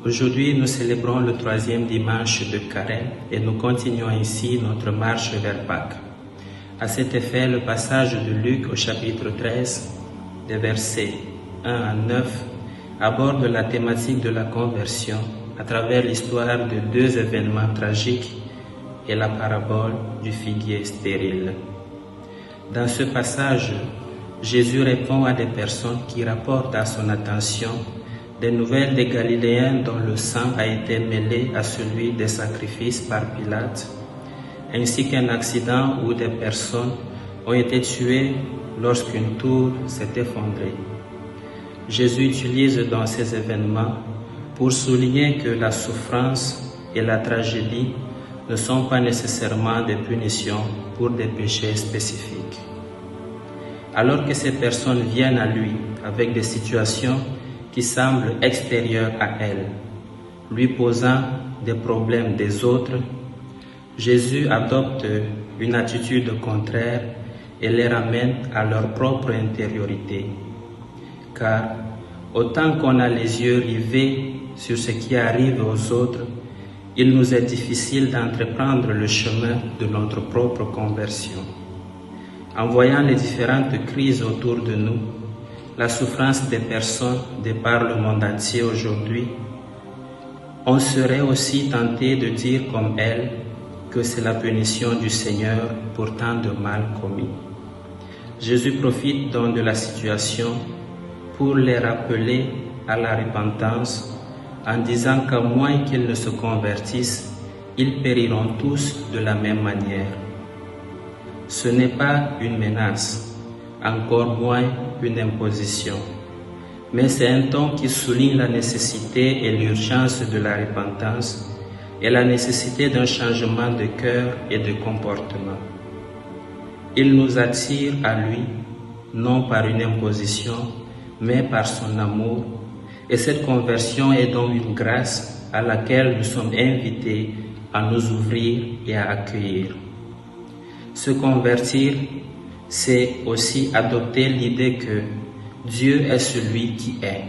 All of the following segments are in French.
Aujourd'hui, nous célébrons le 3e dimanche de Carême et nous continuons ainsi notre marche vers Pâques. À cet effet, le passage de Luc au chapitre 13, des versets 1 à 9, aborde la thématique de la conversion à travers l'histoire de 2 événements tragiques et la parabole du figuier stérile. Dans ce passage, Jésus répond à des personnes qui rapportent à son attention des nouvelles des Galiléens dont le sang a été mêlé à celui des sacrifices par Pilate, ainsi qu'un accident où des personnes ont été tuées lorsqu'une tour s'est effondrée. Jésus utilise dans ces événements pour souligner que la souffrance et la tragédie ne sont pas nécessairement des punitions pour des péchés spécifiques. Alors que ces personnes viennent à lui avec des situations qui semblent extérieures à elle, lui posant des problèmes des autres, Jésus adopte une attitude contraire et les ramène à leur propre intériorité. Car autant qu'on a les yeux rivés sur ce qui arrive aux autres, il nous est difficile d'entreprendre le chemin de notre propre conversion. En voyant les différentes crises autour de nous, la souffrance des personnes de par le monde entier aujourd'hui, on serait aussi tenté de dire comme elle que c'est la punition du Seigneur pour tant de mal commis. Jésus profite donc de la situation pour les rappeler à la repentance en disant qu'à moins qu'ils ne se convertissent, ils périront tous de la même manière. Ce n'est pas une menace, encore moins une imposition, mais c'est un ton qui souligne la nécessité et l'urgence de la repentance et la nécessité d'un changement de cœur et de comportement. Il nous attire à lui, non par une imposition, mais par son amour, et cette conversion est donc une grâce à laquelle nous sommes invités à nous ouvrir et à accueillir. Se convertir, c'est aussi adopter l'idée que Dieu est celui qui est.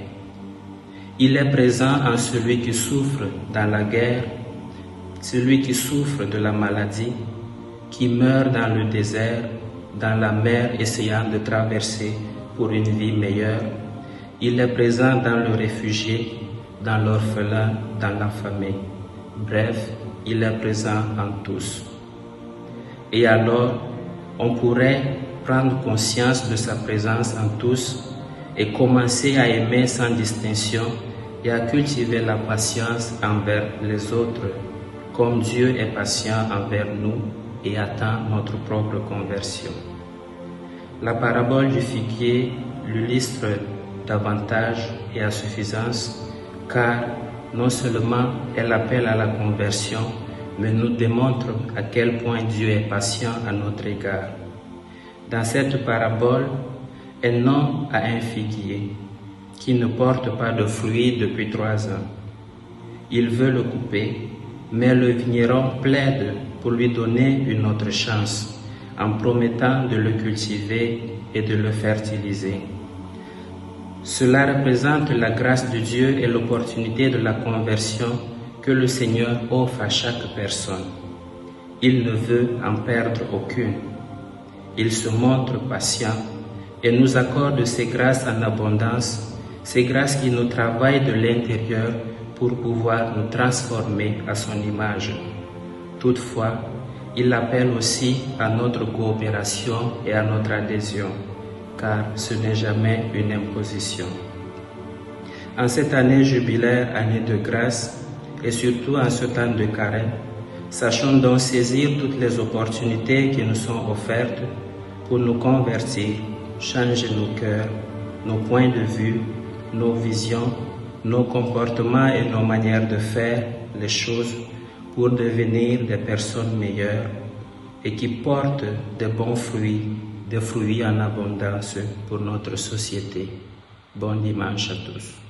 Il est présent en celui qui souffre dans la guerre, celui qui souffre de la maladie, qui meurt dans le désert, dans la mer essayant de traverser pour une vie meilleure. Il est présent dans le réfugié, dans l'orphelin, dans l'affamé. Bref, il est présent en tous. Et alors, on pourrait prendre conscience de sa présence en tous et commencer à aimer sans distinction et à cultiver la patience envers les autres, comme Dieu est patient envers nous et attend notre propre conversion. La parabole du figuier l'illustre davantage et à suffisance, car non seulement elle appelle à la conversion, mais nous démontre à quel point Dieu est patient à notre égard. Dans cette parabole, un homme a un figuier qui ne porte pas de fruits depuis 3 ans. Il veut le couper, mais le vigneron plaide pour lui donner une autre chance, en promettant de le cultiver et de le fertiliser. Cela représente la grâce de Dieu et l'opportunité de la conversion que le Seigneur offre à chaque personne. Il ne veut en perdre aucune. Il se montre patient et nous accorde ses grâces en abondance, ces grâces qui nous travaillent de l'intérieur pour pouvoir nous transformer à son image. Toutefois, il appelle aussi à notre coopération et à notre adhésion, car ce n'est jamais une imposition. En cette année jubilaire, année de grâce, et surtout en ce temps de carême, sachons donc saisir toutes les opportunités qui nous sont offertes pour nous convertir, changer nos cœurs, nos points de vue, nos visions, nos comportements et nos manières de faire les choses pour devenir des personnes meilleures et qui portent de bons fruits, des fruits en abondance pour notre société. Bon dimanche à tous.